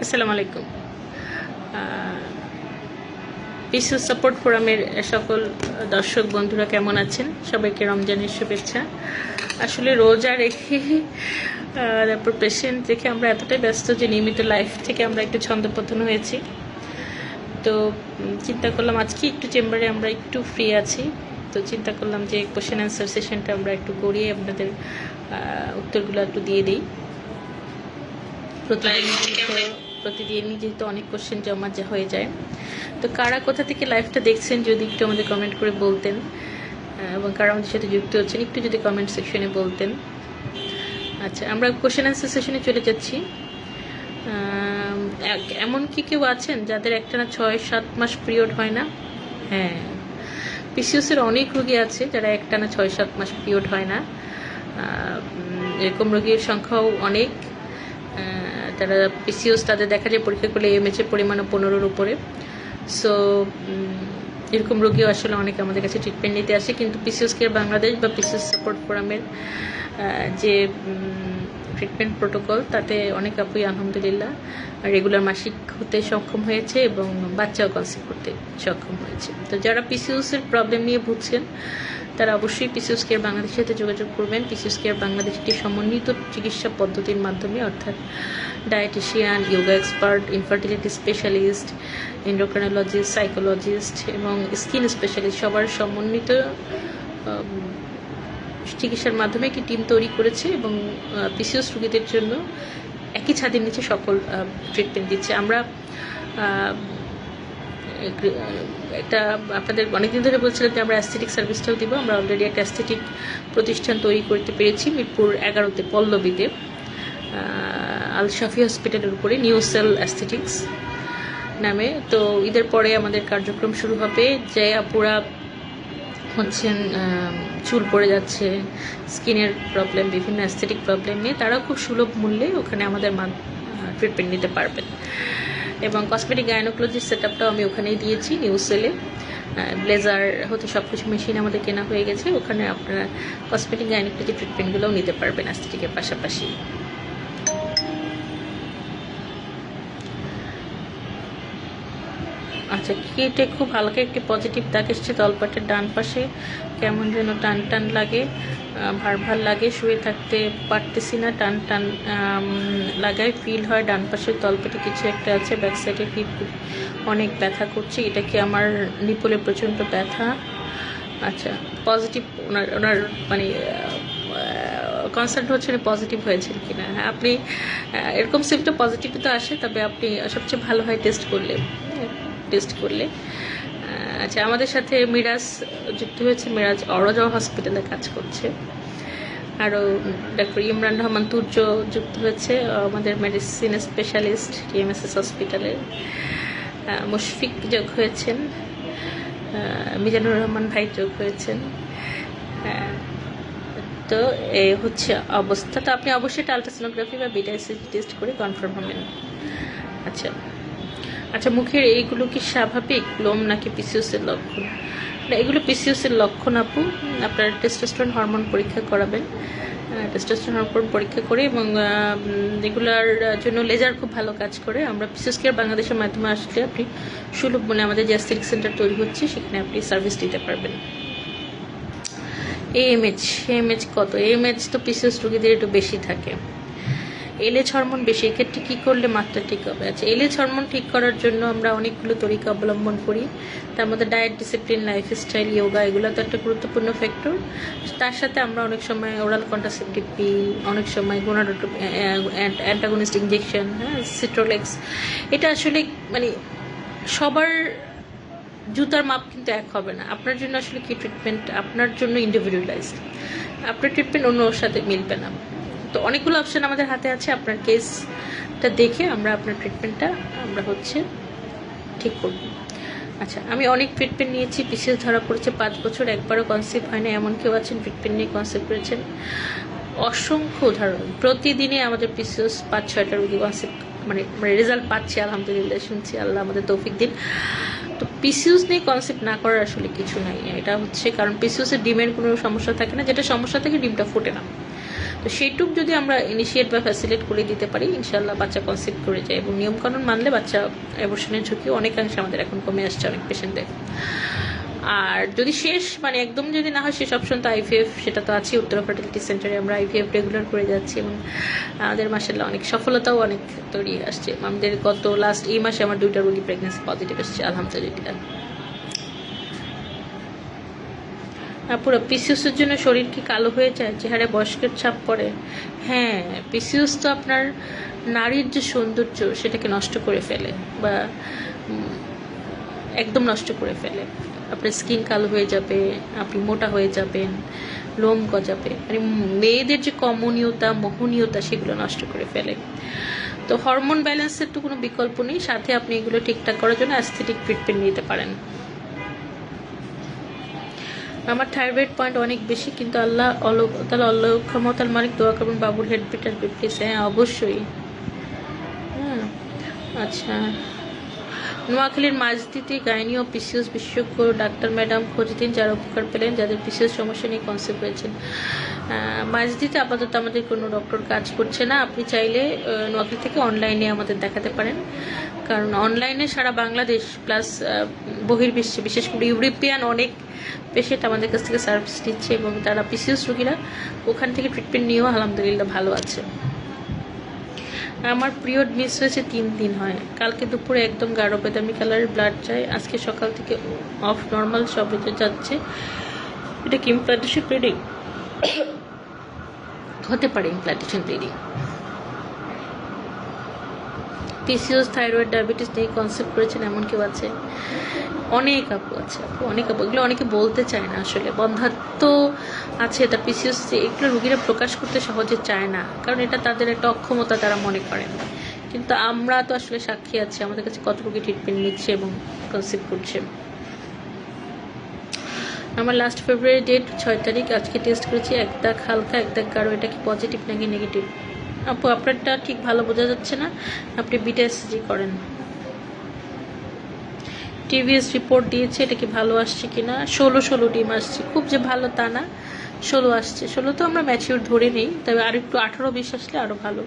আসসালামু আলাইকুম। PCOS support ফোরামের সকল দর্শক বন্ধুরা কেমন আছেন? সবাইকে রমজানের শুভেচ্ছা। আসলে রোজা রেখে তারপর পেশেন্ট রেখে আমরা এতটাই ব্যস্ত যে নিয়মিত লাইফ থেকে আমরা একটু ছন্দপতন হয়েছি। তো চিন্তা করলাম আজকে একটু চেম্বারে আমরা একটু ফ্রি আছি, তো চিন্তা করলাম যে কোশ্চেন অ্যান্সার সেশনটা আমরা একটু করিয়ে আপনাদের উত্তরগুলো একটু দিয়ে দিই। প্রতিদিনই যেহেতু অনেক কোশ্চেন জমা হয়ে যায়, তো কারা কোথা থেকে লাইভটা দেখছেন যদি একটু আমাদের কমেন্ট করে বলতেন, এবং কারা আমাদের সাথে যুক্ত হচ্ছেন একটু যদি কমেন্ট সেকশনে বলতেন। আচ্ছা, আমরা কোশ্চেন অ্যান্সার সেশনে চলে যাচ্ছি। এমন কি কেউ আছেন যাদের একটানা 6-7 মাস পিরিয়ড হয় না? হ্যাঁ, পিসিওসের অনেক রোগী আছে যারা একটানা 6-7 মাস পিরিয়ড হয় না। এরকম রোগীর সংখ্যাও অনেক। তারা পিসিওস তাদের দেখা যায় পরীক্ষা করলে এমএচ এর পরিমাণও 15-র উপরে। সো এরকম রোগীও আসলে অনেকে আমাদের কাছে ট্রিটমেন্ট নিতে আসে, কিন্তু পিসিওস কেয়ার বাংলাদেশ বা পিসিওস সাপোর্ট ফোরামের যে ট্রিটমেন্ট প্রোটোকল তাতে অনেক আপুই আলহামদুলিল্লাহ রেগুলার মাসিক হতে সক্ষম হয়েছে এবং বাচ্চাও কনসিভ করতে সক্ষম হয়েছে। তো যারা পিসিওসের প্রবলেম নিয়ে ভুগছেন তারা অবশ্যই পিসিওস কেয়ার বাংলাদেশের সাথে যোগাযোগ করবেন। পিসিওস কেয়ার বাংলাদেশ একটি সমন্বিত চিকিৎসা পদ্ধতির মাধ্যমে, অর্থাৎ dietician, yoga expert, infertility specialist, endocrinologist, psychologist এবং স্কিন স্পেশালিস্ট সবার সমন্বিত চিকিৎসার মাধ্যমে একটি টিম তৈরি করেছে এবং পিসিওস রোগীদের জন্য একই ছাদের নিচে সকল ট্রিটমেন্ট দিচ্ছে। আমরা একটা আপনাদের অনেকদিন ধরে বলছিলাম যে আমরা অ্যাস্থেটিক সার্ভিসটাও দিব। আমরা অলরেডি একটা অ্যাস্থেটিক প্রতিষ্ঠান তৈরি করতে পেরেছি মিরপুর 11-তে পল্লবীতে, আল শাফি হসপিটালের উপরে নিউ সেল অ্যাস্থেটিক্স নামে। তো ঈদের পরে আমাদের কার্যক্রম শুরু হবে। যে আপুরা হচ্ছেন চুল পড়ে যাচ্ছে, স্কিনের প্রবলেম, বিভিন্ন অ্যাস্থেটিক প্রবলেম নিয়ে, তারাও খুব সুলভ মূল্যে ওখানে আমাদের ট্রিটমেন্ট নিতে পারবেন। এবং কসমেটিক গাইনোকোলজির সেট আপটাও আমি ওখানেই দিয়েছি নিউ সেলে। ব্লেজার হতে সব কিছু মেশিন আমাদের কেনা হয়ে গেছে, ওখানে আপনারা কসমেটিক গাইনোকোলজি ট্রিটমেন্টগুলোও নিতে পারবেন অ্যাস্থেটিকের পাশাপাশি। আচ্ছা, কেটে খুব হালকা একটি পজিটিভ দাগ এসছে তলপেটের ডান পাশে, কেমন যেন টান টান লাগে, ভার লাগে, শুয়ে থাকতে পারতেছি না, টান টান লাগায়, ফিল হয় ডান পাশের তলপেটে কিছু একটা আছে, ব্যাক সাইডে ফিট অনেক ব্যথা করছে। এটা কি আমার নিপলে প্রচণ্ড ব্যথা? আচ্ছা, পজিটিভ ওনার মানে কনসার্ন হচ্ছে পজিটিভ হয়েছে কিনা। হ্যাঁ, আপনি এরকম সিমটা পজিটিভ তো আসে, তবে আপনি সবচেয়ে ভালো হয় টেস্ট করলে। আচ্ছা, আমাদের সাথে মিরাজ যুক্ত হয়েছে। মিরাজ অরজা হসপিটালে কাজ করছে। আরও ডক্টর ইমরান রহমান তুর্য যুক্ত হয়েছে, আমাদের মেডিসিন স্পেশালিস্ট টিএমএসএস হসপিটালে। মুশফিক যোগ হয়েছেন, মিজানুর রহমান ভাই যোগ হয়েছেন। তো এই হচ্ছে অবস্থা। তো আপনি অবশ্যই আলট্রাসোনোগ্রাফি বা বিটা এসিড টেস্ট করে কনফার্ম হবেন। আচ্ছা, মুখের এইগুলো কি স্বাভাবিক লোম নাকি পিসিওসের লক্ষণ? না, এগুলো পিসিওসের লক্ষণ আপু। আপনার টেস্টোস্টেরন হরমোন পরীক্ষা করাবেন, টেস্টোস্টেরন হরমোন পরীক্ষা করে, এবং এগুলার জন্য লেজার খুব ভালো কাজ করে। আমরা পিসিওস কেয়ার বাংলাদেশের মাধ্যমে আসলে আপনি সুলভ মূল্যে আমাদের যে অ্যাস্থেটিক সেন্টার তৈরি হচ্ছে সেখানে আপনি সার্ভিস দিতে পারবেন। এএমএইচ কত? এএমএইচ তো পিসিওস রোগীদের একটু বেশি থাকে, এলএইচ হরমোন বেশি। এক্ষেত্রে কী করলে মাত্রা ঠিক হবে? আচ্ছা, এলএইচ হরমোন ঠিক করার জন্য আমরা অনেকগুলো তরিকা অবলম্বন করি। তার মধ্যে ডায়েট, ডিসিপ্লিন, লাইফস্টাইল, যোগা এগুলো তো একটা গুরুত্বপূর্ণ ফ্যাক্টর। তার সাথে আমরা অনেক সময় ওরাল কন্ট্রাসেপটিভ পিল, অনেক সময় গোনাডোট্রপিন অ্যান্টাগনিস্ট ইঞ্জেকশন, হ্যাঁ, সিট্রোলেক্স। এটা আসলে মানে সবার জুতার মাপ কিন্তু এক হবে না। আপনার জন্য আসলে কি ট্রিটমেন্ট, আপনার জন্য ইন্ডিভিজুয়ালাইজড। আপনার ট্রিটমেন্ট অন্য ওর সাথে মিলবে না। তো অনেকগুলো অপশান আমাদের হাতে আছে, আপনার কেসটা দেখে আমরা আপনার ট্রিটমেন্টটা ঠিক করব। আচ্ছা, আমি অনেক ট্রিটমেন্ট নিয়েছি, পিসিওস ধরা পড়েছে 5 বছর, একবারও কনসিভ হয় না, এমন কেউ আছেন ট্রিটমেন্ট নিয়ে কনসিভ করেছেন? অসংখ্য উদাহরণ। প্রতিদিনই আমাদের পিসিওস 5-6টা রোগী কনসিভ মানে রেজাল্ট পাচ্ছি, আলহামদুলিল্লাহ, শুনছি। আল্লাহ আমাদের তৌফিক দিন। তো পিসিওস নিয়ে কনসেপ্ট না করার আসলে কিছু নাই। এটা হচ্ছে কারণ পিসিওসের ডিমের কোনো সমস্যা থাকে না, যেটা সমস্যা থাকে ডিমটা ফোটে না। তো সেইটুক যদি আমরা ইনিশিয়েট বা ফ্যাসিলিটেট করে দিতে পারি, ইনশাল্লাহ বাচ্চা কনসিপ্ট করে যায়। এবং নিয়মকানুন মানলে বাচ্চা অ্যাবর্শনের ঝুঁকি অনেকাংশে আমাদের এখন কমে আসছে অনেক পেশেন্টদের। আর যদি শেষ মানে একদম যদি না হয় শেষ অপশন তো আইভিএফ, সেটা তো আছে। উত্তরা ফার্টিলিটি সেন্টারে আমরা আইভিএফ রেগুলার করে যাচ্ছি এবং আমাদের মাসাল্লাহ অনেক সফলতাও অনেক তৈরি আসছে। আমাদের গত লাস্ট এই মাসে আমার 2টা রোগী প্রেগনেন্সি পজিটিভ এসেছে, আলহামদুলিল্লাহ। পুরো পিসিওসের জন্য শরীর কি কালো হয়ে যায়, চেহারা বয়স্কের ছাপ পড়ে? হ্যাঁ, পিসিওস তো আপনার নারীর যে সৌন্দর্য সেটাকে নষ্ট করে ফেলে, বা একদম নষ্ট করে ফেলে। আপনার স্কিন কালো হয়ে যাবে, আপনি মোটা হয়ে যাবেন, লোম গজাবে, মানে মেয়েদের যে কমনীয়তা মোহনীয়তা সেগুলো নষ্ট করে ফেলে। তো হরমোন ব্যালেন্সের তো কোনো বিকল্প নেই, সাথে আপনি এগুলো ঠিকঠাক করার জন্য অ্যাস্থেটিক ট্রিটমেন্ট নিতে পারেন। আমার থাইরয়েড পয়েন্ট অনেক বেশি, কিন্তু আল্লাহ ক্ষমতার মালিক, দোয়া করবেন বাবুর হেডবিট আর প্লিজ। হ্যাঁ অবশ্যই। আচ্ছা, নোয়াখালীর মাঝদিতে গাইনি ও পিসিওস বিশেষজ্ঞ ডাক্তার ম্যাডাম খোঁজ দিন, যারা উপকার পেলেন, যাদের পিসিওস সমস্যা নিয়ে কনসেপ্ট হয়েছেন। মাঝদিতে আপাতত আমাদের কোনো ডক্টর কাজ করছে না। আপনি চাইলে নোয়াখালী থেকে অনলাইনে আমাদের দেখাতে পারেন, কারণ অনলাইনে সারা বাংলাদেশ প্লাস বহির্বিশ্বে, বিশেষ করে ইউরোপিয়ান অনেক পেশেন্ট আমাদের কাছ থেকে সার্ভিস নিচ্ছে এবং তারা পিসিওস রোগীরা ওখান থেকে ট্রিটমেন্ট নিয়েও আলহামদুলিল্লাহ ভালো আছে। আমার পিরিয়ড মিস হয়েছে 3 দিন হয়। কালকে দুপুরে একদম গাঢ় বাদামি কালারের ব্লাড চাই, আজকে সকাল থেকে অফ নর্মাল সব যাচ্ছে। এটা কি ইমপ্লান্টেশন ব্লিডিং? হতে পারে implantation bleeding. PCOS, thyroid, diabetes নিয়ে কনসেপ্ট করেছেন এমন কেউ আছে? অনেক আপু আছে, অনেক আপু। এগুলো অনেকে বলতে চায় না, আসলে বন্ধাত্ম আছে তার পিসিওস, এগুলো রোগীরা প্রকাশ করতে সহজে চায় না, কারণ এটা তাদের একটা অক্ষমতা তারা মনে করেন। কিন্তু আমরা তো আসলে সাক্ষী আছি, আমাদের কাছে কত রোগী ট্রিটমেন্ট নিচ্ছে এবং কনসেপ্ট করছে। আমার লাস্ট ফেব্রুয়ারি ডেট 6 তারিখ, আজকে টেস্ট করেছি, এক দাগ হালকা এক দাগ গাঢ়। এটা কি পজিটিভ নাকি নেগেটিভ? আপু আপনারটা ঠিক ভালো বোঝা যাচ্ছে না, আপনি বিটা এসজি করেন। টিভিএস রিপোর্ট দিয়েছে, এটা কি ভালো আসছে কিনা? 16 ডিম আসছে, খুব যে ভালো তা না, 16 আসছে। 16 তো আমরা ম্যাচিউর ধরে নেই, তবে আর একটু 18-20 আসলে আরও ভালো।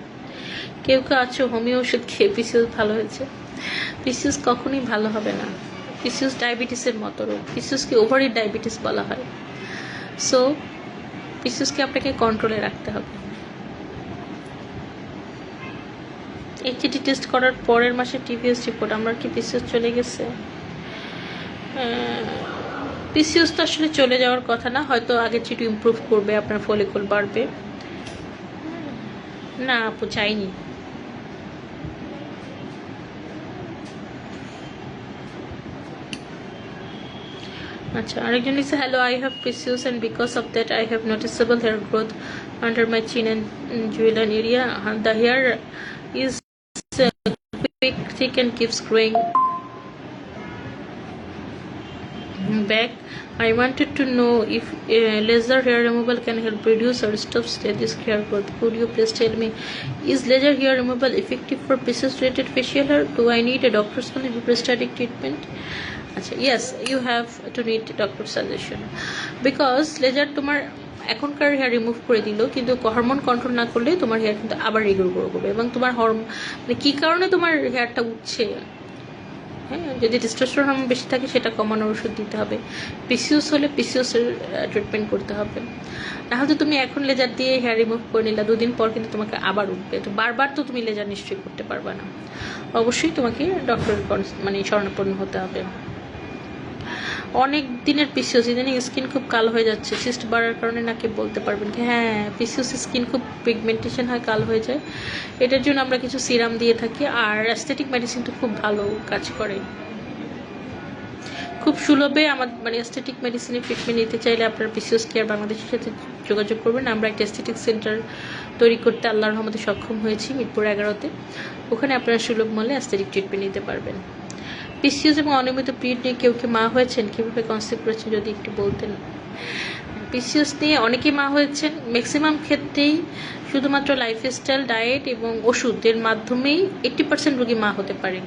কেউ কেউ আছে হোমিও ওষুধ খেয়ে পিসিওস ভালো হয়েছে। পিসিওস কখনোই ভালো হবে না। পিসিওস ডায়াবেটিসের মতো রোগ, পিসিওসকে ওভারি ডায়াবেটিস বলা হয়। সো পিসিওসকে আপনাকে কন্ট্রোলে রাখতে হবে। এইচডি টেস্ট করার পরের মাসে টিভিএস রিপোর্ট, আমার কি পিসিওস চলে গেছে? পিসিওস তো আসলে চলে যাওয়ার কথা না, হয়তো আগের চেয়ে একটু ইমপ্রুভ করবে, আপনার ফলিকল বাড়বে। না আপু চাইনি। আচ্ছা, আরেকজন লিখছে, hello, I have PCOS and because of that I have noticeable hair growth under my chin and jawline area. The hair is quick, thick and keeps growing back. I wanted to know if laser hair removal can help reduce or stop this hair growth. Could you please tell me, is laser hair removal effective for PCOS related facial hair? Do I need a doctor's prostatic treatment? আচ্ছা, yes, you have to need doctor suggestion, because laser তোমার এখনকার hair remove করে দিল, কিন্তু hormone control না করলে তোমার hair কিন্তু আবার রিগ্রো করবে। এবং তোমার মানে কী কারণে তোমার হেয়ারটা উঠছে, হ্যাঁ, যদি টেস্টোস্টেরন হরমোন বেশি থাকে সেটা কমানোর ওষুধ দিতে হবে। পিসিওস হলে পিসিওসের ট্রিটমেন্ট করতে হবে। নাহলে তুমি এখন লেজার দিয়ে হেয়ার রিমুভ করে নিলা, 2 দিন পর কিন্তু তোমাকে আবার উঠবে। তো বারবার তো তুমি লেজার নিশ্চয়ই করতে পারবে না, অবশ্যই তোমাকে ডক্টরের মানে শরণাপন্ন হতে হবে। অনেক দিনের পিসিওস, ইদানিং স্কিন খুব কালো হয়ে যাচ্ছে, সিস্ট বাড়ার কারণে নাকি বলতে পারবেন কি? হ্যাঁ, পিসিওস স্কিন খুব পিগমেন্টেশন হয়, কালো হয়ে যায়। এটার জন্য আমরা কিছু সিরাম দিয়ে থাকি, আর অ্যাস্থেটিক মেডিসিন তো খুব ভালো কাজ করে। খুব সুলভে আমাদের মানে অ্যাস্থেটিক মেডিসিনের ট্রিটমেন্ট নিতে চাইলে আপনার পিসিওস কেয়ার বাংলাদেশের সাথে যোগাযোগ করবেন। আমরা একটা অ্যাস্থেটিক সেন্টার তৈরি করতে আল্লাহর রহমতে সক্ষম হয়েছি মিরপুর 11-তে। ওখানে আপনারা সুলভ মূল্যে অ্যাস্থেটিক ট্রিটমেন্ট নিতে পারবেন। পিসিওস এবং অনিয়মিত পিরিয়ড নিয়ে কেউ কি মা হয়েছেন, কীভাবে কনসেপ্ট করেছেন যদি একটু বলতেন। পিসিওস নিয়ে অনেকেই মা হয়েছেন, ম্যাক্সিমাম ক্ষেত্রেই শুধুমাত্র লাইফস্টাইল, ডায়েট এবং ওষুধের মাধ্যমেই 80% রোগী মা হতে পারে।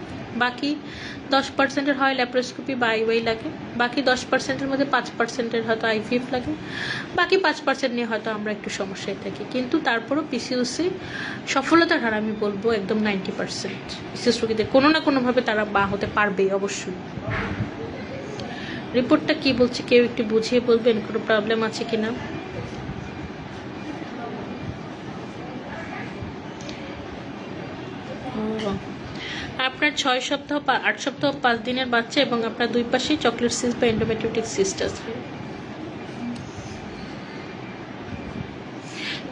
বাকি 10%-এর হয় ল্যাপারোস্কোপি বা আইওয়াই লাগে, বাকি 10%-এর মধ্যে 5%-এর হয়তো আইভিএফ লাগে, বাকি 5% নিয়ে হয়তো আমরা একটু সমস্যায় থাকি। কিন্তু তারপরও পিসিওসি সফলতার হার আমি বলবো একদম 90%। পিসিওস রোগীদের কোনো না কোনোভাবে তারা মা হতে পারবেই অবশ্যই। রিপোর্টটা কি বলছে কেউ একটু বুঝিয়ে বলবেন, কোনো প্রবলেম আছে কিনা? আপনার 6 সপ্তাহ 8 সপ্তাহ 5 দিনের বাচ্চা এবং আপনার দুই পাশেই চকলেট সিস্ট বা এন্ডোমেট্রিওটিক সিস্ট আছে।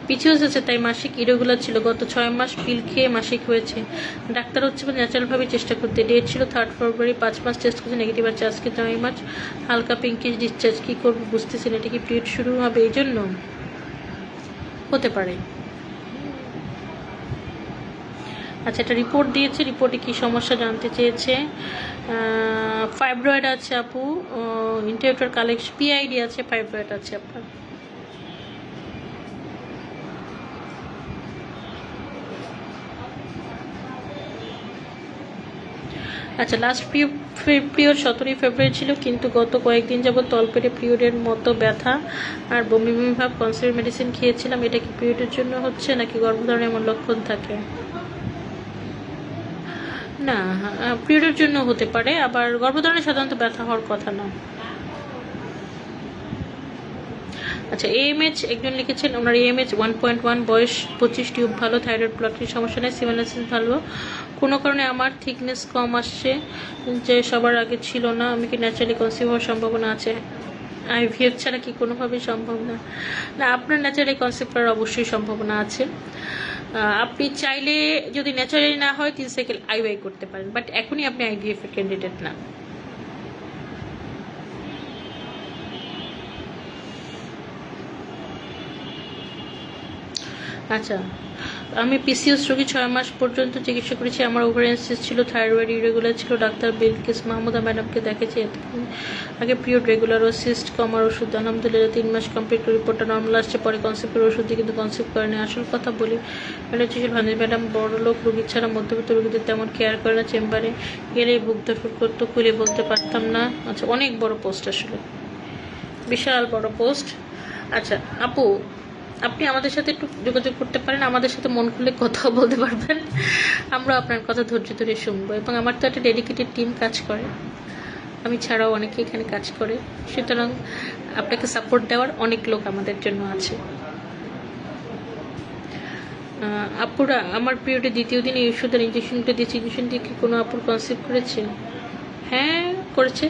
পিছিয়ে আছে, তাই মাসিক ইরেগুলার ছিল। গত 6 মাস পিল খেয়ে মাসিক হয়েছে। ডাক্তার হচ্ছে ন্যাচারালভাবে চেষ্টা করতে। ডেট ছিল 3 ফেব্রুয়ারি, 5 মাস টেস্ট করছে নেগেটিভ আছে। আজকে 9 মাস, হালকা পিঙ্কিশ ডিসচার্জ। কী করবো বুঝতেছি না। এটা কি পিরিয়ড শুরু হবে এই জন্য? হতে পারে। আচ্ছা, একটা রিপোর্ট দিয়েছে, রিপোর্টে কি সমস্যা জানতে চেয়েছে। ফাইব্রয়েড আছে আপু, ইন্টারভিউটার কালেকশন, পিআইডি আছে, ফাইব্রয়েড আছে আপনার। আচ্ছা, লাস্ট পিরিয়ড 17 ফেব্রুয়ারি ছিল, কিন্তু গত কয়েকদিন যাবত তলপেটে পিরিয়ডের মতো ব্যথা আর বমি বমি ভাব। কনসিভ মেডিসিন খেয়েছিলাম। এটা কি পিরিয়ডের জন্য হচ্ছে নাকি গর্ভধারণের এমন লক্ষণ থাকে? না, পিরিয়ডের জন্য হতে পারে, আবার গর্ভধারণে সাধারণত ব্যথা হওয়ার কথা না। আচ্ছা, এএমএইচ একজন লিখেছেন, ওনার এএমএইচ 1.1, বয়স 25, টিউব ভালো, থাইরয়েড ব্লকের সমস্যা নেই, সিমেলাসিস ভালো। কোনো কারণে আমার থিকনেস কম আসছে, যে সবার আগে ছিল না। আমি কি ন্যাচারালি কনসিভ হওয়ার সম্ভাবনা আছে? আইভিএফ ছাড়া কি কোনোভাবেই সম্ভব না? না, আপনার ন্যাচারালি কনসিভ করার অবশ্যই সম্ভাবনা আছে। আপনি চাইলে যদি ন্যাচারালি না হয় 3 সাইকেল আইওয়াই করতে পারেন, বাট এখনই আপনি আইভিএফ এর ক্যান্ডিডেট না। আচ্ছা, আমি পিসিওস রোগী 6 মাস পর্যন্ত চিকিৎসা করেছি। আমার ওভারিয়ান সিস্ট ছিল, থাইরয়েড ইরেগুলার ছিল। ডাক্তার বিলকিস মাহমুদা ম্যাডামকে দেখেছি। আগে পিরিয়ড রেগুলার ও সিস্ট কমার ওষুধ আলহামদুলিল্লাহ 3 মাস কমপ্লিট করে রিপোর্টটা নর্মাল আসছে। পরে কনসেপ্টের ওষুধ দিয়ে কিন্তু কনসেপ্ট করেনি। আসল কথা বলি, ম্যাডাম ভান্দি ম্যাডাম বড় লোক রোগী ছাড়া মধ্যবিত্ত রোগীদের তেমন কেয়ার করে না। চেম্বারে গেলেই বুক ধরফর করতো, খুলে বলতে পারতাম না। আচ্ছা, অনেক বড় পোস্ট, আসলে বিশাল বড় পোস্ট। আচ্ছা আপু, আপনি আমাদের সাথে একটু যোগাযোগ করতে পারেন, আমাদের সাথে মন খুলে কথাও বলতে পারবেন। আমরা আপনার কথা ধৈর্য ধরে শুনবো। এবং আমার তো একটা ডেডিকেটেড টিম কাজ করে, আমি ছাড়াও অনেকে এখানে কাজ করে। সুতরাং আপনাকে সাপোর্ট দেওয়ার অনেক লোক আমাদের জন্য আছে। আপুরা, আমার পিরিয়ডে দ্বিতীয় দিন এই ওষুধের ইঞ্জেকশনটা দিয়েছে। ইঞ্জেকশন দিয়ে কি কোনো আপুর কনসিভ করেছে? হ্যাঁ, করেছে।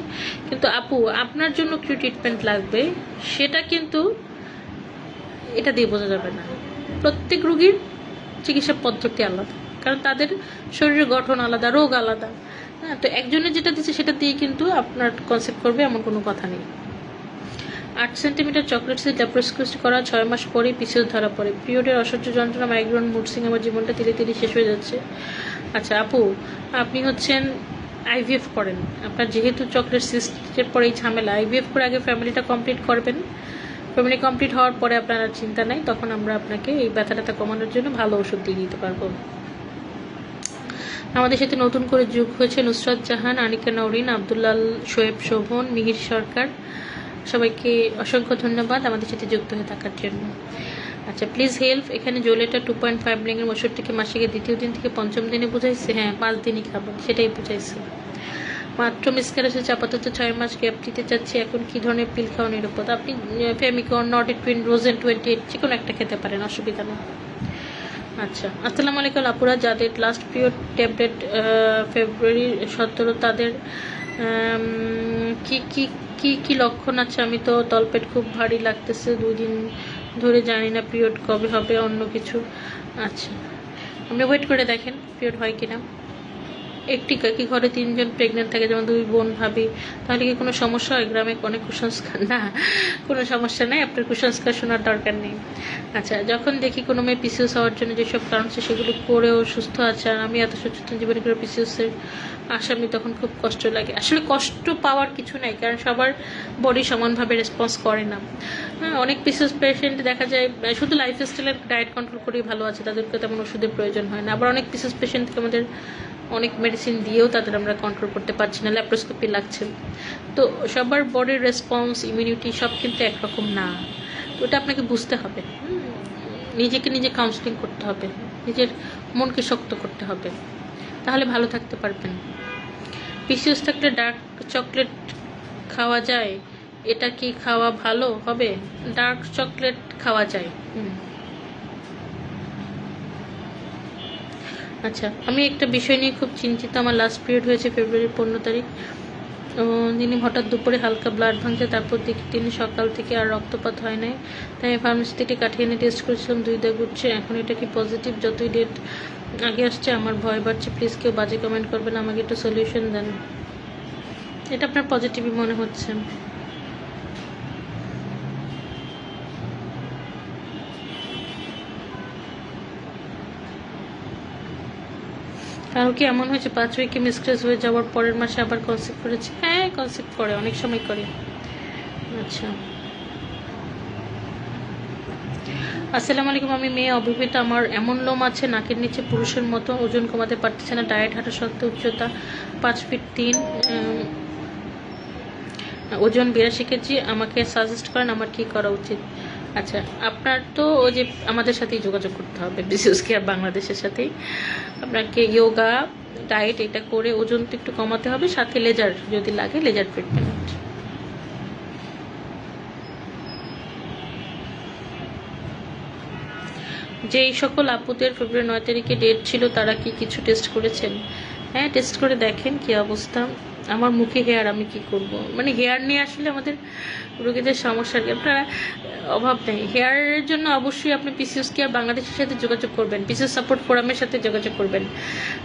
কিন্তু আপু, আপনার জন্য কি ট্রিটমেন্ট লাগবে সেটা কিন্তু এটা দিয়ে বোঝা যাবে না। প্রত্যেক রোগীর চিকিৎসা পদ্ধতি আলাদা, কারণ তাদের শরীরের গঠন আলাদা, রোগ আলাদা। হ্যাঁ, তো একজনের যেটা দিচ্ছে সেটা দিয়ে কিন্তু আপনার কনসেপ্ট করবে এমন কোনো কথা নেই। 8 সেন্টিমিটার চকলেট সিস্ট ল্যাপারোস্কোপি করা 6 মাস পরেই পিসিওস ধরা পড়ে। পিরিয়ডের অসহ্য যন্ত্রণা, মাইগ্রেন, মুড সুইং, আমার জীবনটা ধীরে ধীরে শেষ হয়ে যাচ্ছে। আচ্ছা আপু, আপনি হচ্ছেন আইভিএফ করেন। আপনার যেহেতু চকলেট সিস্টের পরে এই ঝামেলা, আইভিএফ করে আগে ফ্যামিলিটা কমপ্লিট করবেন। ফ্যামিলি কমপ্লিট হওয়ার পরে আপনার আর চিন্তা নাই, তখন আমরা আপনাকে এই ব্যথা কমানোর জন্য ভালো ওষুধ দিয়ে দিতে পারবো। আমাদের সাথে নতুন করে যোগ হয়েছে নুসরাত জাহান, আনিকা নওরিন, আব্দুল্লাল, শোয়েব, শোভন, মিহির সরকার। সবাইকে অসংখ্য ধন্যবাদ আমাদের সাথে যুক্ত হয়ে থাকার জন্য। আচ্ছা, প্লিজ হেল্প। এখানে জোলেটা 2.5 মিলিগ্রাম ওষুধটিকে মাসিকে দ্বিতীয় দিন থেকে 5ম দিনে বুঝাইছে। হ্যাঁ, 5 দিনই খাবেন, সেটাই বুঝাইছে। মাত্র মিসক্যারেজ আপাতত 6 মাস গ্যাপ দিতে চাচ্ছি। এখন কি ধরনের পিল খাওয়া নিরাপদ? আপনি ফেমিকন, নর্ডিটুইন, রোজেন 28 যে কোনো একটা খেতে পারেন, অসুবিধা নেই। আচ্ছা, আসসালামু আলাইকুম আপুরা। যাদের লাস্ট পিরিয়ড ট্যাবলেট ফেব্রুয়ারি 17, তাদের কি কি কি কি লক্ষণ আছে? আমি তো তলপেট খুব ভারী লাগতেছে 2 দিন ধরে, জানি না পিরিয়ড কবে হবে, অন্য কিছু। আচ্ছা, আপনি ওয়েট করে দেখেন পিরিয়ড হয় কিনা। একটি কি ঘরে 3 জন প্রেগনেন্ট থাকে, যেমন 2 বোন ভাবি, তাহলে কি কোনো সমস্যা হয়? গ্রামে অনেক কুসংস্কার না, কোনো সমস্যা নেই, আপনার কুসংস্কার শোনার দরকার নেই। আচ্ছা, যখন দেখি কোনো মেয়ে পিসিওস হওয়ার জন্য যেসব কারণ আছে সেগুলো করেও সুস্থ আছে, আর আমি এত সচেতন জীবনে করে পিসিওসের আসামি, তখন খুব কষ্ট লাগে। আসলে কষ্ট পাওয়ার কিছু নাই, কারণ সবার বডি সমানভাবে রেসপন্স করে না। হ্যাঁ, অনেক পিসিওস পেশেন্ট দেখা যায় শুধু লাইফস্টাইলের ডায়েট কন্ট্রোল করেই ভালো আছে, তাদেরকে তেমন ওষুধের প্রয়োজন হয় না। আবার অনেক পিসিওস পেশেন্টকে আমাদের অনেক মেডিসিন দিয়েও তাদের আমরা কন্ট্রোল করতে পারছি না, ল্যাপ্রোস্কোপি লাগছে। তো সবার বডির রেসপন্স, ইমিউনিটি সব কিন্তু একরকম না। তো ওটা আপনাকে বুঝতে হবে, নিজেকে নিজে কাউন্সিলিং করতে হবে, নিজের মনকে শক্ত করতে হবে, তাহলে ভালো থাকতে পারবেন। পিসিওস থাকলে ডার্ক চকলেট খাওয়া যায়, এটা কি খাওয়া ভালো হবে? ডার্ক চকলেট খাওয়া যায়। আচ্ছা, আমি একটা বিষয় নিয়ে খুব চিন্তিত। আমার লাস্ট পিরিয়ড হয়েছে ফেব্রুয়ারির 15 তারিখ। তিনি হঠাৎ দুপুরে হালকা ব্লাড ভাঙছে, তারপর দেখি তিনি সকাল থেকে আর রক্তপাত হয় নাই। তাই আমি ফার্মেসি থেকে কাঠিয়ে এনে টেস্ট করেছিলাম, 2 দাগ উঠছে। এখন এটা কি পজিটিভ? যতই ডেট আগে আসছে আমার ভয় বাড়ছে। প্লিজ কেউ বাজে কমেন্ট করবেন, আমাকে একটু সলিউশন দেন। এটা আপনার পজিটিভই মনে হচ্ছে। কারো কি এমন হয়েছে 5 উইকে মিসক্রেস হয়ে যাওয়ার পরের মাসে আবার কনসেপ্ট করেছে? হ্যাঁ, কনসেপ্ট করে, অনেক সময় করে। আচ্ছা, আসসালামু আলাইকুম। আমি মেয়ে, অবিবাহিত। আমার এমন লোম আছে নাকের নিচে, পুরুষের মতো। ওজন কমাতে পারতেছে না, ডায়েট, হাঁটা সত্ত্বেও উচ্চতা 5 ফিট 3, ওজন 82 কেজি। আমাকে সাজেস্ট করেন আমার কি করা উচিত? আচ্ছা, আপনার তো ওই যে আমাদের সাথেই যোগাযোগ করতে হবে, বিশেষ কেয়ার বাংলাদেশের সাথেই। আপনাকে যোগা, ডায়েট এটা করে ওজন তো একটু কমাতে হবে, সাথে লেজার যদি লাগে, লেজার ট্রিটমেন্ট। যেই সকল আপুদের ফেব্রুয়ারি 9 তারিখে ডেট ছিল তারা কি কিছু টেস্ট করেছেন? হ্যাঁ, টেস্ট করে দেখেন কি অবস্থা। আমার মুখে হেয়ার, আমি কি করব? মানে হেয়ার নিয়ে আসলে আমাদের রোগীদের সমস্যা কি, আপনারা অভাব নেই। হেয়ারের জন্য অবশ্যই আপনি পিসিওস কেয়ার বাংলাদেশের সাথে যোগাযোগ করবেন, পিসিওস সাপোর্ট ফোরামের সাথে যোগাযোগ করবেন,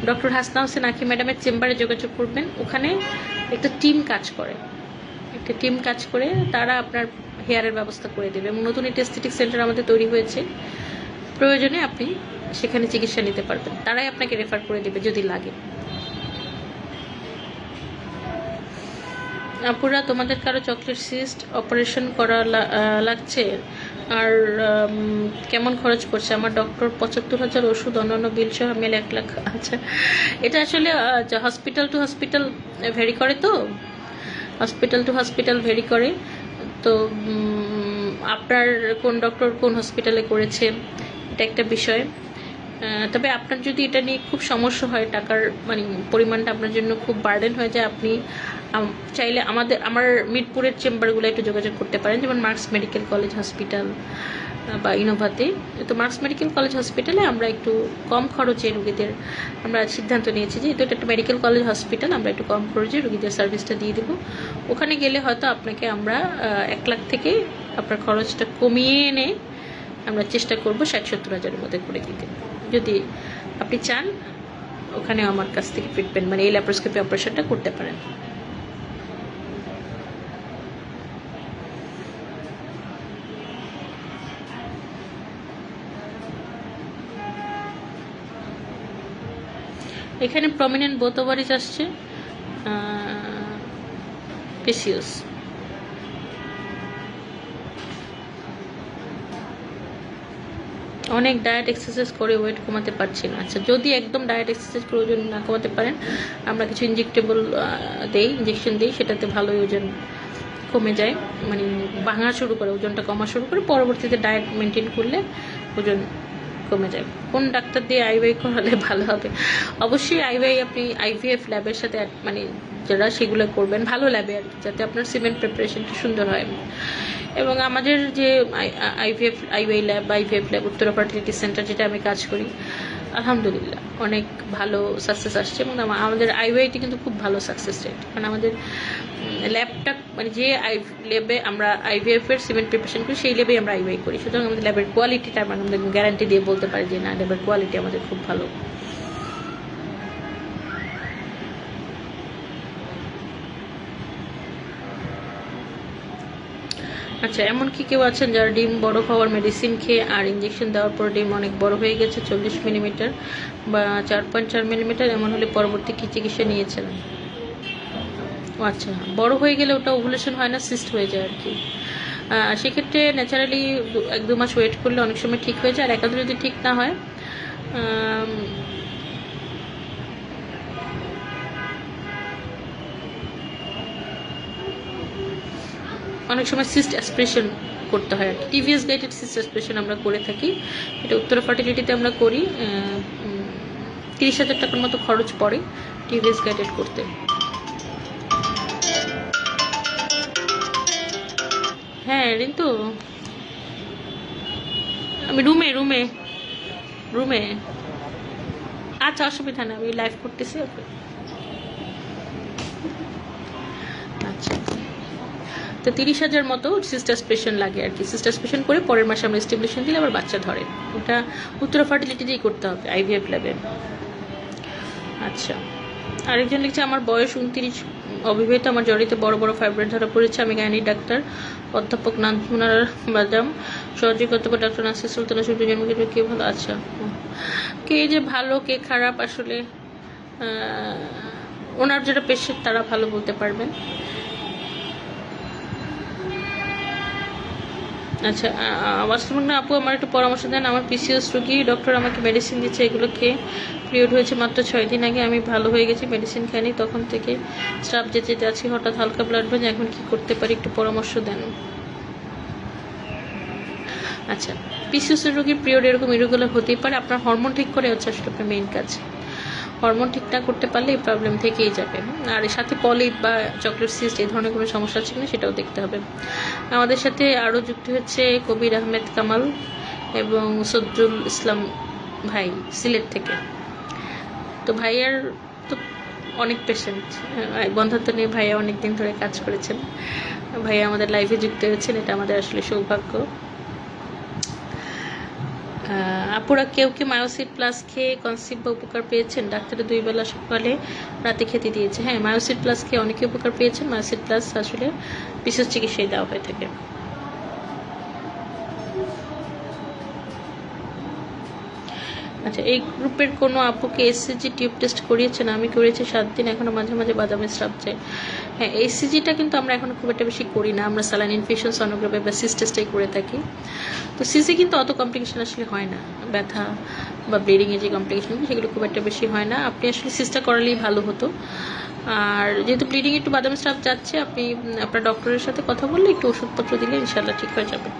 ডক্টর হাসনা হোসেন আখি ম্যাডামের চেম্বারে যোগাযোগ করবেন। ওখানে একটা টিম কাজ করে, তারা আপনার হেয়ারের ব্যবস্থা করে দেবে। এবং নতুন একটা এস্থেটিক সেন্টার আমাদের তৈরি হয়েছে, প্রয়োজনে আপনি সেখানে চিকিৎসা নিতে পারবেন, তারাই আপনাকে রেফার করে দেবে যদি লাগে। আপুরা, তোমাদের কারো চকলেট সিস্ট অপারেশন করা লাগছে? আর কেমন খরচ পড়ছে? আমার ডক্টর 75,000 ওষুধ, অন্যান্য বিল সহ আমি 1 লাখ। আচ্ছা, এটা আসলে হসপিটাল টু হসপিটাল ভেরি করে, তো হসপিটাল টু হসপিটাল ভেরি করে। তো আপনার কোন ডক্টর কোন হসপিটালে করেছে এটা একটা বিষয়। তবে আপনার যদি এটা নিয়ে খুব সমস্যা হয়, টাকার মানে পরিমাণটা আপনার জন্য খুব বার্ডেন হয়ে যায়, আপনি চাইলে আমার মিরপুরের চেম্বারগুলো একটু যোগাযোগ করতে পারেন, যেমন মার্কস মেডিকেল কলেজ হসপিটাল বা ইনোভাতে। তো মার্কস মেডিকেল কলেজ হসপিটালে আমরা একটু কম খরচে রুগীদের, আমরা সিদ্ধান্ত নিয়েছি যে এটা একটা মেডিকেল কলেজ হসপিটাল, আমরা একটু কম খরচে রুগীদের সার্ভিসটা দিয়ে দেবো। ওখানে গেলে হয়তো আপনাকে আমরা 1 লাখ থেকে আপনার খরচটা কমিয়ে এনে আমরা চেষ্টা করবো 60-70 হাজারের মধ্যে করে দিতে। যদি আপনি চান ওখানে আমার কাছ থেকে ট্রিটমেন্ট, মানে এই ল্যাপ্রোস্কোপি অপারেশনটা করতে পারেন। এখানে প্রমিনেন্ট বোথ ওভারিজ আসছে, পিসিওস। অনেক ডায়েট এক্সারসাইজ করে ওয়েট কমাতে পারছি না। আচ্ছা, যদি একদম ডায়েট এক্সারসাইজ প্রয়োজন না কমাতে পারেন, আমরা কিছু ইঞ্জেকশন দিই, সেটাতে ভালোই ওজন কমে যায়, মানে ভাঙা শুরু করে, ওজনটা কমা শুরু করে, পরবর্তীতে ডায়েট মেনটেন করলে ওজন কমে যায়। কোন ডাক্তার দিয়ে আইওয়াই করালে ভালো হবে? অবশ্যই আইওয়াই আপনি আইভিএফ ল্যাবের সাথে মানে যারা সেগুলো করবেন, ভালো ল্যাবে আর কি, যাতে আপনার সিমেন্ট প্রিপারেশনটা সুন্দর হয়। এবং আমাদের যে আইওয়াই ল্যাব উত্তরা ফার্টিলিটি সেন্টার, যেটা আমি কাজ করি, আলহামদুলিল্লাহ অনেক ভালো সাকসেস আসছে। এবং আমাদের আইওয়াইটি কিন্তু খুব ভালো সাকসেস রেট, কারণ আমাদের ল্যাবটা মানে যে ল্যাবে আমরা আইভিএফ এর সিমেন্ট প্রিপারেশন করি, সেই ল্যাবে আমরা আইওয়াই করি। সুতরাং আমাদের ল্যাবের কোয়ালিটিটা আমরা আমাদের গ্যারান্টি দিয়ে বলতে পারি যে না, ল্যাবের কোয়ালিটি আমাদের খুব ভালো। আচ্ছা, এমন কি কেউ আছেন যারা ডিম বড় হওয়ার মেডিসিন খেয়ে আর ইঞ্জেকশন দেওয়ার পর ডিম অনেক বড় হয়ে গেছে, 40 মিলিমিটার বা 4.4 মিলিমিটার, এমন হলে পরবর্তী কি চিকিৎসা নিয়েছেন? ও আচ্ছা, বড় হয়ে গেলে ওটা ওভুলেশন হয় না, সিস্ট হয়ে যায় আর কি। সেক্ষেত্রে ন্যাচারালি 1-2 মাস ওয়েট করলে অনেক সময় ঠিক হয়ে যায়। আর একাধারে যদি ঠিক না হয়, অনেক সময় সিস্ট অ্যাসপিরেশন করতে হয় আর কি। টিভিএস গাইডেড সিস্ট অ্যাসপিরেশন আমরা করে থাকি, এটা উত্তরা ফার্টিলিটিতে আমরা করি। 30,000 টাকার মতো খরচ পড়ে টিভিএস গাইডেড করতে। হ্যাঁ রিন্তু, আমি রুমে রুমে রুমে আচ্ছা, অসুবিধা নেই, আমি লাইভ করতেছি। ওকে, আচ্ছা। তো 30,000 মতো সিস্টাসপেশন লাগে আর কি। সিস্টাসপেশন করে পরের মাসে আমরা স্টিমুলেশন দিলে আবার বাচ্চা ধরে। ওটা উত্তরা ফার্টিলিটিতেই করতে হবে, আইভিএফ ল্যাবে। আচ্ছা, আরেকজন লিখছে আমার বয়স 29, অবিবাহিত, আমার জড়িতে বড় বড় ফাইব্রয়েড ধরা পড়েছে। আমি গাইনি ডাক্তার অধ্যাপক নাজমুনার বাদাম, সহযোগী অধ্যাপক ডক্টর নাসির সুলতানা শুধু জন্মকে কে ভালো? আচ্ছা, কে যে ভালো কে খারাপ আসলে ওনার যারা পেশেন্ট তারা ভালো বলতে পারবেন। আচ্ছা, ওয়াসলুমনা আপু আমার একটু পরামর্শ দেন। আমার পিসিওস রোগী, ডক্টর আমাকে মেডিসিন দিচ্ছে, এগুলো খেয়ে পিরিয়ড হয়েছে মাত্র 6 দিন আগে, আমি ভালো হয়ে গেছি, মেডিসিন খাইনি, তখন থেকে স্রাব যেতে যেতে আছি, হঠাৎ হালকা ব্লাড ভেঙে, এখন কি করতে পারি একটু পরামর্শ দেন। আচ্ছা, পিসিওসের রোগীর পিরিয়ড এরকম ইরেগুলার হতেই পারে, আপনার হরমোন ঠিক করে হচ্ছে আসলে আপনার মেইন কাজ। হরমোন ঠিক না করতে পারলে এই প্রবলেম থেকেই যাবে। আর এর সাথে পলিপ বা চকলেট সিস্ট এই ধরনের কোনো সমস্যা আছে কিনা সেটাও দেখতে হবে। আমাদের সাথে আরও যুক্ত হচ্ছে কবির আহমেদ কামাল এবং সদরুল ইসলাম ভাই সিলেট থেকে। তো ভাইয়ার তো অনেক পেশেন্ট, বন্ধুত্ব নিয়ে ভাইয়া অনেক দিন ধরে কাজ করেছেন। ভাইয়া আমাদের লাইভে যুক্ত হয়েছেন, এটা আমাদের আসলে সৌভাগ্য। আপুরা কেউ কি মায়োসিড প্লাস খেয়ে কনসিভ বা উপকার পেয়েছেন? ডাক্তারের 2 বেলা সকালে রাতে খেতে দিয়েছে। হ্যাঁ, মায়োসিড প্লাস খেয়ে অনেকে উপকার পেয়েছেন। মায়োসিড প্লাস আসলে বিশেষ চিকিৎসায় দেওয়া হয়ে থাকে। আচ্ছা, এই গ্রুপের কোনো আপুকে এসসিজি টিউব টেস্ট করিয়েছেন? আমি করেছি 7 দিন, এখনো মাঝে মাঝে বাদামের স্রাব যায়। হ্যাঁ, এসসিজিটা কিন্তু আমরা এখন খুব একটা বেশি করি না, আমরা স্যালাইন ইনফিউশন, সোনোগ্রাফি বা সিস টেস্টাই করে থাকি। তো সিসি কিন্তু অত কমপ্লিকেশন আসলে হয় না, ব্যথা বা ব্লিডিংয়ে যে কমপ্লিকেশন সেগুলো খুব একটা বেশি হয় না। আপনি আসলে সিসটা করালেই ভালো হতো। আর যেহেতু ব্লিডিং একটু বাদামের স্রাব যাচ্ছে, আপনি আপনার ডক্টরের সাথে কথা বললে একটু ওষুধপত্র দিলে ইনশাল্লাহ ঠিক হয়ে যাবে।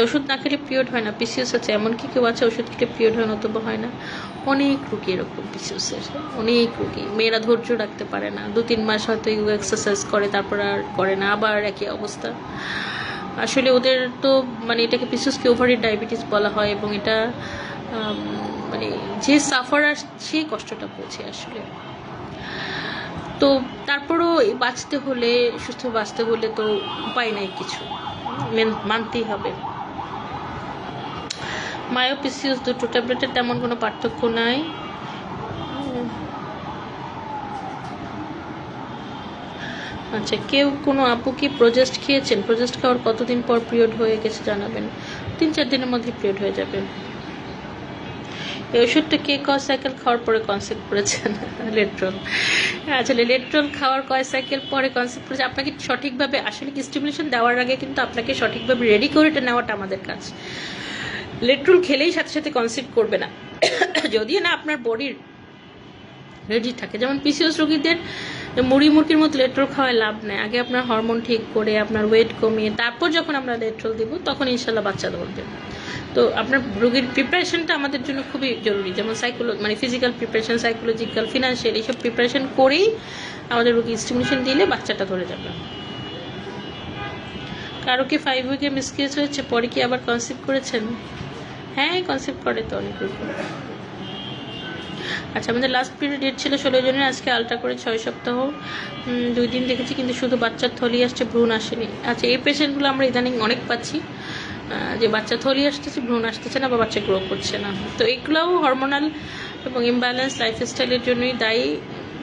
ওষুধ না খেলে পিরিয়ড হয় না, পিসিওস আছে এমনকি কেউ আছে ওষুধ খেলে পিরিয়ড হয় নতুবা হয় না। অনেক রুগী এরকম পিসিওসের, অনেক রুগী। মেয়েরা ধৈর্য রাখতে পারে না, 2-3 মাস হয়তো এক্সারসাইজ করে, তারপর আর করে না, আবার একই অবস্থা। আসলে ওদের তো মানে এটাকে পিসিওসকে ওভারি ডায়াবেটিস বলা হয়, এবং এটা মানে যে সাফারার সে কষ্টটা পৌঁছে আসলে। তো তারপরও বাঁচতে হলে, সুস্থ বাঁচতে হলে তো উপায় নাই কিছু, মানতেই হবে। মায়োপিসিউস দুটো ট্যাবলেটের তেমন কোনো পার্থক্য নাই। আচ্ছা, কেউ কোনো আপু কি প্রোজেস্ট খেয়েছেন? প্রোজেস্ট খাওয়ার কতদিন পর পিরিয়ড হয়ে গেছে জানাবেন। 3-4 দিনের মধ্যে পিরিয়ড হয়ে যাবে। এই ওষুধটা কে কয় সাইকেল খাওয়ার পরে কনসেপ্ট করেছেন? লেট্রল। আচ্ছা, লেট্রল খাওয়ার কয় সাইকেল পরে কনসেপ্ট করেছে? আপনাকে সঠিকভাবে আসলে কি স্টিমুলেশন দেওয়ার আগে কিন্তু আপনাকে সঠিকভাবে রেডি করে এটা নেওয়াটা আমাদের কাজ। লেট্রল খেলেই সাথে সাথে কনসিভ করবে না, যদিও না আপনার বডির রেডি থাকে। যেমন পিসিওস রোগীদের মুড়ি মুরগির মতো লেট্রল খাওয়ায় লাভ নেই, আগে আপনার হরমোন ঠিক করে আপনার ওয়েট কমিয়ে তারপর যখন আমরা লেট্রল দিব তখন ইনশাল্লাহ বাচ্চা ধরবে। তো আপনার রোগীর প্রিপারেশনটা আমাদের জন্য খুবই জরুরি, যেমন মানে ফিজিক্যাল প্রিপারেশন, সাইকোলজিক্যাল, ফিনান্সিয়াল, এইসব প্রিপারেশন করেই আমাদের রোগী স্টিমুলেশন দিলে বাচ্চাটা ধরে যাবে। কারো কি 5 উইকে মিসকেজ হয়েছে, পরে কি আবার কনসিভ করেছেন? হ্যাঁ, কনসেপ্ট করে তো অনেক রকম। আচ্ছা, আমাদের লাস্ট পিরিয়ড ডেট ছিল 16 জনের, আজকে আলট্রা করে 6 সপ্তাহ 2 দিন দেখেছি, কিন্তু শুধু বাচ্চার থলি আসছে, ভ্রূণ আসেনি। আচ্ছা, এই পেশেন্টগুলো আমরা ইদানিং অনেক পাচ্ছি, যে বাচ্চা থলি আসতেছে, ভ্রূণ আসতেছে না বা বাচ্চা গ্রো করছে না। তো এগুলোও হরমোনাল এবং ইমব্যালেন্স লাইফস্টাইলের জন্যই দায়ী।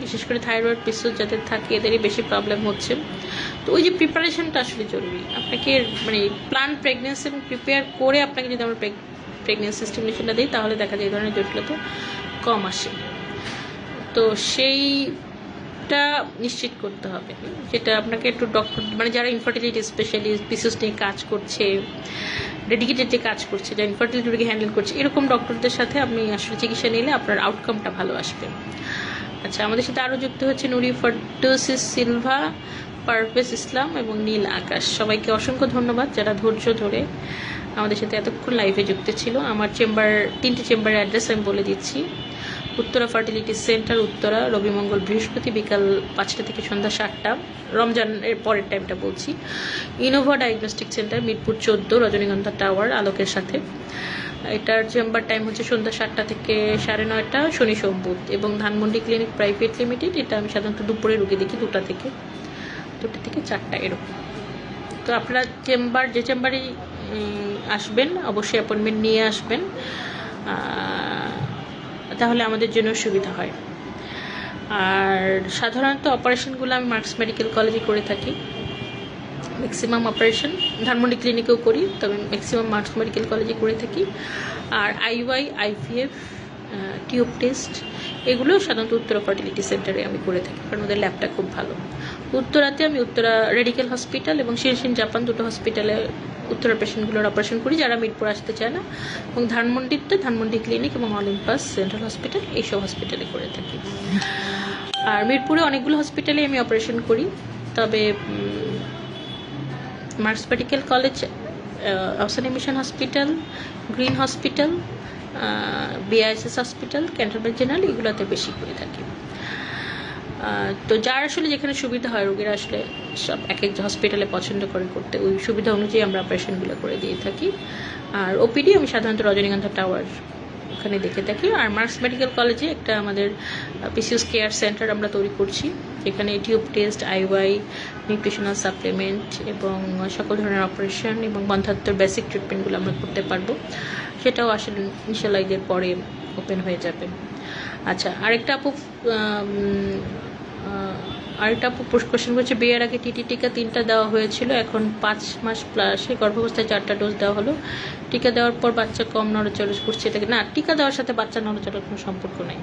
বিশেষ করে থাইরয়েড পিসিওএস যাদের থাকে এদেরই বেশি প্রবলেম হচ্ছে। তো ওই যে প্রিপারেশনটা আসলে জরুরি। আপনাকে মানে প্ল্যান প্রেগনেন্সি এবং প্রিপেয়ার করে আপনাকে যদি আমরা প্রেগনেন্সি স্টিমুলেশনটা দিই তাহলে দেখা যায় এই ধরনের জটিলতা কম আসে। তো সেইটা নিশ্চিত করতে হবে, যেটা আপনাকে একটু ডক্টর মানে যারা ইনফার্টিলিটি স্পেশালিস্ট পিসিওএস নিয়ে কাজ করছে, ডেডিকেটেডলি কাজ করছে, যারা ইনফার্টিলিটি রোগী হ্যান্ডেল করছে, এরকম ডক্টরদের সাথে আপনি আসলে চিকিৎসা নিলে আপনার আউটকামটা ভালো আসবে। আচ্ছা, আমাদের সাথে আরও যুক্ত হচ্ছে নুরি ফারদৌসি সিলভা, পারভেজ ইসলাম এবং নীল আকাশ। সবাইকে অসংখ্য ধন্যবাদ যারা ধৈর্য ধরে আমাদের সাথে এতক্ষণ লাইভে যুক্ত ছিল। আমার তিনটে চেম্বারের অ্যাড্রেস আমি বলে দিচ্ছি। উত্তরা ফার্টিলিটি সেন্টার, উত্তরা, রবি মঙ্গল বৃহস্পতি বিকাল 5টা থেকে সন্ধ্যা 7টা, রমজানের পরের টাইমটা বলছি। ইনোভা ডায়াগনস্টিক সেন্টার, মিরপুর 14, রজনীগন্ধা টাওয়ার, আলোকের সাথে। এটার চেম্বার টাইম হচ্ছে সন্ধ্যা 7টা থেকে 9:30, শনি সোম বুধ। এবং ধানমন্ডি ক্লিনিক প্রাইভেট লিমিটেড, এটা আমি সাধারণত দুপুরে রুগী দেখি 2টা থেকে 4টা এরকম। তো আপনারা যে চেম্বারেই আসবেন অবশ্যই অ্যাপয়েন্টমেন্ট নিয়ে আসবেন, তাহলে আমাদের জন্য সুবিধা হয়। আর সাধারণত অপারেশনগুলো আমি মার্কস মেডিকেল কলেজে করে থাকি। ম্যাক্সিমাম অপারেশন ধানমন্ডি ক্লিনিকেও করি, তবে ম্যাক্সিমাম মার্কস মেডিকেল কলেজে করে থাকি। আর IUI, IVF, টিউব টেস্ট এগুলো সাধারণত উত্তরা ফার্টিলিটি সেন্টারে আমি করে থাকি, কারণ ওদের ল্যাবটা খুব ভালো। উত্তরাতে আমি উত্তরা রেডিকেল হসপিটাল এবং শিরশিন জাপান দুটো হসপিটালে উত্তরা পেশেন্টগুলোর অপারেশন করি যারা মিরপুর আসতে চায় না। এবং ধানমন্ডিতে ধানমন্ডি ক্লিনিক এবং অলিম্পাস সেন্ট্রাল হসপিটাল, এইসব হসপিটালে করে থাকি। আর মিরপুরে অনেকগুলো হসপিটালে আমি অপারেশন করি, তবে marks medical college, Ahsan mission hospital, green hospital, BISS hospital, cantonment general, এগুলোতে বেশি করে থাকি। তো যার আসলে যেখানে সুবিধা হয়, রোগীরা আসলে সব এক হসপিটালে পছন্দ করে করতে, ওই সুবিধা অনুযায়ী আমরা অপারেশনগুলো করে দিয়ে থাকি। আর OPD আমি সাধারণত রজনীগন্ধা টাওয়ার ওখানে দেখে থাকি। আর মার্কস মেডিকেল কলেজে একটা আমাদের পিসিওএস কেয়ার সেন্টার আমরা তৈরি করছি, যেখানে tube test, IUI, nutritional supplement এবং সকল ধরনের অপারেশন এবং বন্ধ্যাত্বর বেসিক ট্রিটমেন্টগুলো আমরা করতে পারবো। সেটাও আসলে ইনশাল্লাহ ঈদের পরে ওপেন হয়ে যাবে। আচ্ছা, আরেকটা আপু কোশ্চেন করছে, বিয়ের আগে TT টিকা 3টা দেওয়া হয়েছিল, এখন 5 মাস প্লাসে গর্ভাবস্থায় 4টা ডোজ দেওয়া হলো। টিকা দেওয়ার পর বাচ্চা কম নড়াচড়া করছে, এটাকে না, টিকা দেওয়ার সাথে বাচ্চা নড়াচড়ার কোনো সম্পর্ক নেই।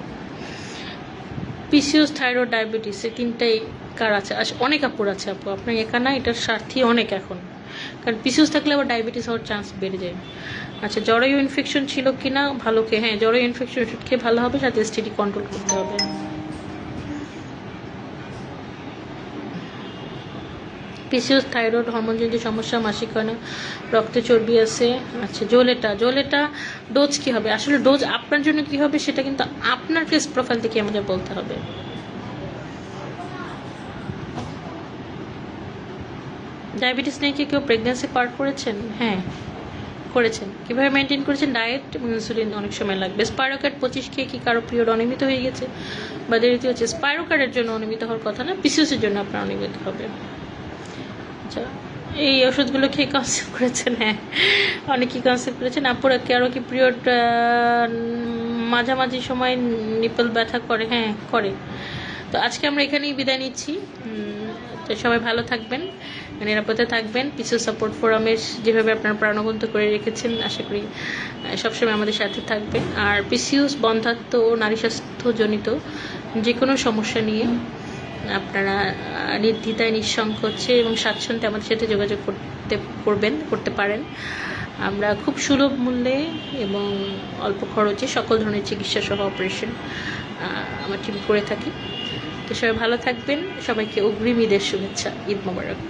পিসিওএস, থাইরয়েড, ডায়াবেটিস, এই 3টাই কার আছে? অনেক আপুর আছে আপু, আপনার একা না, এটার স্বার্থী অনেক এখন, কারণ পিসিওএস থাকলে আবার ডায়াবেটিস হওয়ার চান্স বেড়ে যায়। আচ্ছা, জরায়ু ইনফেকশন ছিল কিনা? ভালো খেয়ে, হ্যাঁ, জরায়ু ইনফেকশন ওষুধ খেয়ে ভালো হবে, সাথে STD কন্ট্রোল করতে হবে। পিসিওএস, থাইরয়েড, হরমোনজনিত সমস্যা, মাসিক হয় না, রক্তে চর্বি আছে। আচ্ছা, জোলেটা ডোজ কি হবে? আসলে ডোজ আপনার জন্য কি হবে সেটা কিন্তু আপনার টেস্ট প্রোফাইল থেকে আমাদের বলতে হবে। ডায়াবেটিস নিয়ে কি কেউ প্রেগন্যান্সি পার করেছেন? হ্যাঁ, করেছেন। কিভাবে মেনটেন করেছেন? ডায়েট এবং ইনসুলিন অনেক সময় লাগবে। স্পাইরোকার্ড 25 খেয়ে কি কারো পিরিয়ড অনিয়মিত হয়ে গেছে বা দেরিতে হচ্ছে? স্পাইরোকার্ডের জন্য অনিয়মিত হওয়ার কথা না, পিসিওএসের জন্য আপনার অনিয়মিত হবে। আচ্ছা, এই ওষুধগুলো খেয়ে কনসেপ্ট করেছেন? হ্যাঁ, অনেকেই কনসেপ্ট করেছেন। আরও কি পিরিয়ড মাঝামাঝি সময় নিপল ব্যথা করে? হ্যাঁ, করে। তো আজকে আমরা এখানেই বিদায় নিচ্ছি। তো সবাই ভালো থাকবেন, নিরাপদে থাকবেন। পিসিওএস সাপোর্ট ফোরামের যেভাবে আপনারা প্রাণবন্ত করে রেখেছেন, আশা করি সবসময় আমাদের সাথে থাকবেন। আর পিসিওএস, বন্ধ্যাত্ব ও নারী স্বাস্থ্যজনিত যে কোনো সমস্যা নিয়ে আপনারা নির্দ্বিধায়, নিঃসংকোচে এবং স্বাচ্ছন্দ্যে আমাদের সাথে যোগাযোগ করতে পারেন। আমরা খুব সুলভ মূল্যে এবং অল্প খরচে সকল ধরনের চিকিৎসা সহ অপারেশন আমার টিম করে থাকি। তো সবাই ভালো থাকবেন, সবাইকে অগ্রিম ঈদের শুভেচ্ছা। ঈদ মোবারক।